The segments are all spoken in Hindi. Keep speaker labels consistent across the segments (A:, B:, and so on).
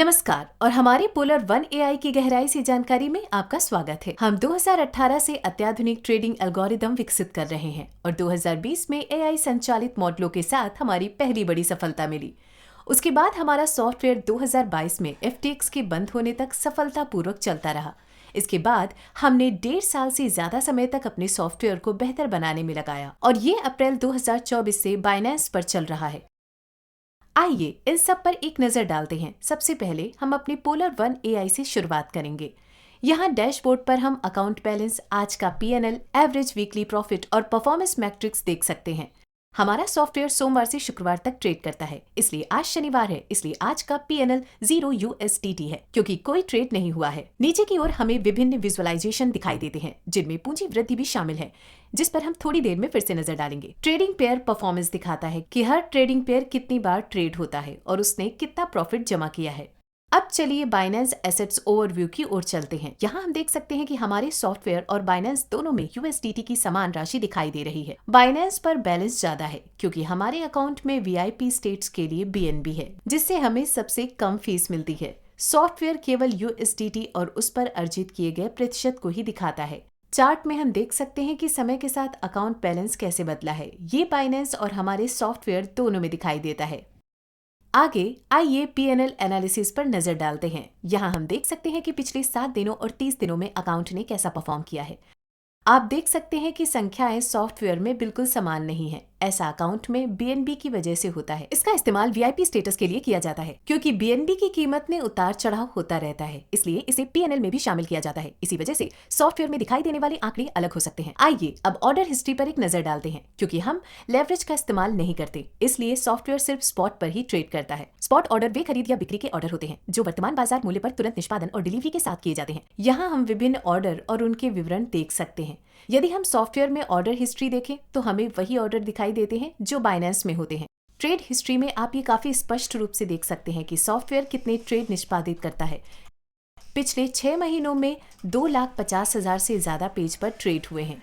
A: नमस्कार और हमारे पोलर वन एआई की गहराई से जानकारी में आपका स्वागत है। हम 2018 से अत्याधुनिक ट्रेडिंग एल्गोरिदम विकसित कर रहे हैं और 2020 में एआई संचालित मॉडलों के साथ हमारी पहली बड़ी सफलता मिली। उसके बाद हमारा सॉफ्टवेयर 2022 में FTX के बंद होने तक सफलतापूर्वक चलता रहा। इसके बाद हमने 1.5 साल से ज्यादा समय तक अपने सॉफ्टवेयर को बेहतर बनाने में लगाया और ये अप्रैल 2024 से बाइनेंस पर चल रहा है। आइए इन सब पर एक नजर डालते हैं। सबसे पहले हम अपने पोलर वन एआई से शुरुआत करेंगे। यहाँ डैशबोर्ड पर हम अकाउंट बैलेंस, आज का PNL, एवरेज वीकली प्रॉफिट और परफॉर्मेंस मैट्रिक्स देख सकते हैं। हमारा सॉफ्टवेयर सोमवार से शुक्रवार तक ट्रेड करता है, इसलिए आज शनिवार है, इसलिए आज का PNL 0 USDT है क्योंकि कोई ट्रेड नहीं हुआ है। नीचे की ओर हमें विभिन्न विजुअलाइजेशन दिखाई देते हैं जिनमें पूंजी वृद्धि भी शामिल है, जिस पर हम थोड़ी देर में फिर से नजर डालेंगे। ट्रेडिंग पेयर परफॉर्मेंस दिखाता है कि हर ट्रेडिंग पेयर कितनी बार ट्रेड होता है और उसने कितना प्रॉफिट जमा किया है। अब चलिए बाइनेंस एसेट्स ओवरव्यू की ओर चलते हैं। यहाँ हम देख सकते हैं कि हमारे सॉफ्टवेयर और बाइनेंस दोनों में USDT की समान राशि दिखाई दे रही है। बाइनेंस पर बैलेंस ज्यादा है क्योंकि हमारे अकाउंट में VIP स्टेट्स के लिए BNB है, जिससे हमें सबसे कम फीस मिलती है। सॉफ्टवेयर केवल USDT और उस पर अर्जित किए गए प्रतिशत को ही दिखाता है। चार्ट में हम देख सकते हैं कि समय के साथ अकाउंट बैलेंस कैसे बदला है। ये बाइनेंस और हमारे सॉफ्टवेयर दोनों में दिखाई देता है। आगे आइए PNL एनालिसिस पर नजर डालते हैं। यहाँ हम देख सकते हैं कि पिछले 7 दिनों और 30 दिनों में अकाउंट ने कैसा परफॉर्म किया है। आप देख सकते हैं कि संख्याएं सॉफ्टवेयर में बिल्कुल समान नहीं है। ऐसा अकाउंट में BNB की वजह से होता है। इसका इस्तेमाल VIP स्टेटस के लिए किया जाता है क्योंकि BNB की कीमत में उतार चढ़ाव होता रहता है, इसलिए इसे PNL में भी शामिल किया जाता है। इसी वजह से सॉफ्टवेयर में दिखाई देने वाले आंकड़े अलग हो सकते हैं। आइए अब ऑर्डर हिस्ट्री पर एक नजर डालते हैं। क्योंकि हम लेवरेज का इस्तेमाल नहीं करते, इसलिए सॉफ्टवेयर सिर्फ स्पॉट पर ही ट्रेड करता है। स्पॉट ऑर्डर वे खरीद या बिक्री के ऑर्डर होते हैं जो वर्तमान बाजार मूल्य पर तुरंत निष्पादन और डिलीवरी के साथ किए जाते हैं। यहाँ हम विभिन्न ऑर्डर और उनके विवरण देख सकते हैं। यदि हम सॉफ्टवेयर में ऑर्डर हिस्ट्री देखें तो हमें वही ऑर्डर दिखाई देते हैं जो बाइनेंस में होते हैं। ट्रेड हिस्ट्री में आप ये काफी स्पष्ट रूप से देख सकते हैं कि सॉफ्टवेयर कितने ट्रेड निष्पादित करता है। पिछले 6 महीनों में 2,50,000 से ज्यादा पेज पर ट्रेड हुए हैं।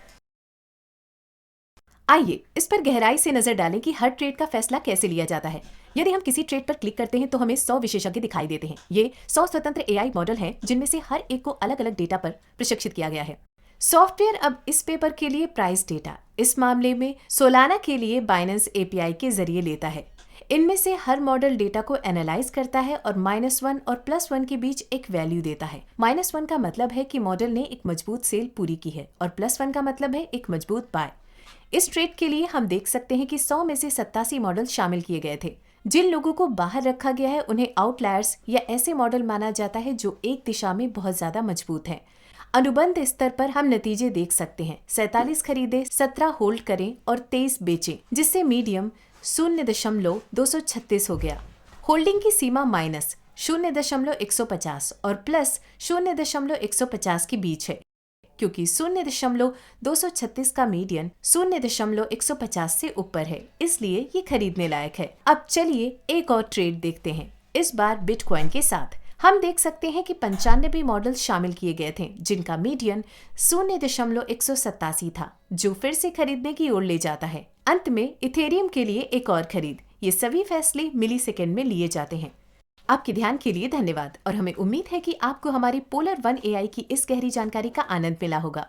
A: आइए इस पर गहराई से नजर डालें कि हर ट्रेड का फैसला कैसे लिया जाता है। यदि हम किसी ट्रेड पर क्लिक करते हैं तो हमें 100 विशेषज्ञ दिखाई देते हैं। ये 100 स्वतंत्र AI मॉडल हैं जिनमें से हर एक को अलग अलग डेटा पर प्रशिक्षित किया गया है। सॉफ्टवेयर अब इस पेपर के लिए प्राइस डेटा, इस मामले में सोलाना के लिए बाइनेंस API के जरिए लेता है। इनमें से हर मॉडल डेटा को एनालाइज करता है और -1 और +1 के बीच एक वैल्यू देता है। -1 का मतलब है कि मॉडल ने एक मजबूत सेल पूरी की है और +1 का मतलब है एक मजबूत बाय। इस ट्रेड के लिए हम देख सकते हैं कि 100 में से 87 मॉडल शामिल किए गए थे। जिन लोगों को बाहर रखा गया है उन्हें आउटलायर्स या ऐसे मॉडल माना जाता है जो एक दिशा में बहुत ज्यादा मजबूत है। अनुबंध स्तर पर हम नतीजे देख सकते हैं। 47 खरीदे, 17 होल्ड करें और 23 बेचें, जिससे मीडियम 0.236 हो गया। होल्डिंग की सीमा -0.150 और +0.150 के बीच है क्योंकि 0.236 का मीडियन 0.150 से ऊपर है, इसलिए ये खरीदने लायक है। अब चलिए एक और ट्रेड देखते हैं, इस बार बिटकॉइन के साथ। हम देख सकते हैं कि 95 मॉडल शामिल किए गए थे जिनका मीडियन 0.187 था, जो फिर से खरीदने की ओर ले जाता है। अंत में इथेरियम के लिए एक और खरीद। ये सभी फैसले मिलीसेकंड में लिए जाते हैं। आपके ध्यान के लिए धन्यवाद और हमें उम्मीद है कि आपको हमारी पोलर वन AI की इस गहरी जानकारी का आनंद मिला होगा।